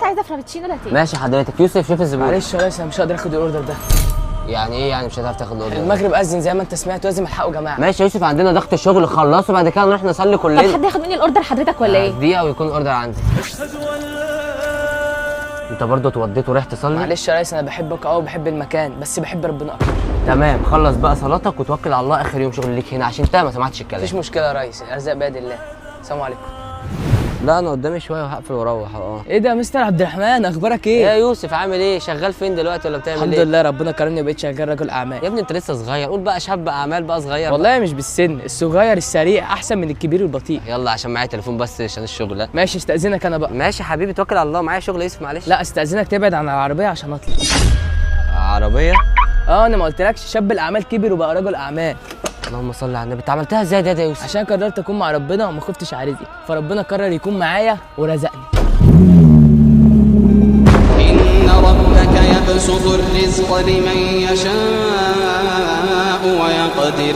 عايزه فرابتشينو لاتيه. ماشي حضرتك. يوسف شوف الزبون. معلش يا ريس انا مش هقدر اخد الاوردر ده. يعني ايه يعني مش هتعرف تاخد الاوردر؟ المغرب اذن زي ما انت سمعت، لازم الحقه يا جماعه. ماشي يا يوسف، عندنا ضغط شغل، خلصوا بعد كده نروح نصلي طب كلنا. حد ياخد مني الاوردر حضرتك ولا ايه؟ دقيقه ويكون الاوردر عندي. انت برضه اتوضيت ورايح تصلي؟ معلش يا ريس انا بحبك وبحب المكان، بس بحب ربنا اكتر. تمام، خلص بقى صلاتك وتوكل على الله، اخر يوم شغل ليك هنا عشان انت ما سمعتش الكلام. مفيش مشكله يا ريس، الارزاق بيد الله. السلام عليكم. لا انا قدامي شويه وهقفل واروح. ايه ده يا مستر عبد الرحمن، اخبارك ايه؟ يا يوسف عامل ايه؟ شغال فين دلوقتي ولا بتعمل ايه؟ الحمد لله ربنا كرمني وبقيت شغال رجل اعمال. يا ابني انت لسه صغير، قول بقى شاب اعمال بقى صغير. والله مش بالسن، الصغير السريع احسن من الكبير البطيء. يلا عشان معايا تليفون بس عشان الشغل. لا ماشي استاذنك انا بقى. ماشي حبيبي، توكل على الله، معايا شغل يوسف معلش. لا استاذنك تبعد عن العربيه عشان اطلع. عربيه؟ انا ما قلتلكش شاب الاعمال كبر وبقى رجل اعمال. اللهم صل على النبي. انت عملتها ازاي ده يا يوسف؟ عشان قررت اكون مع ربنا وما خفتش على رزقي، فربنا قرر يكون معايا ورزقني. إن ربك يبسط الرزق لمن يشاء ويقدر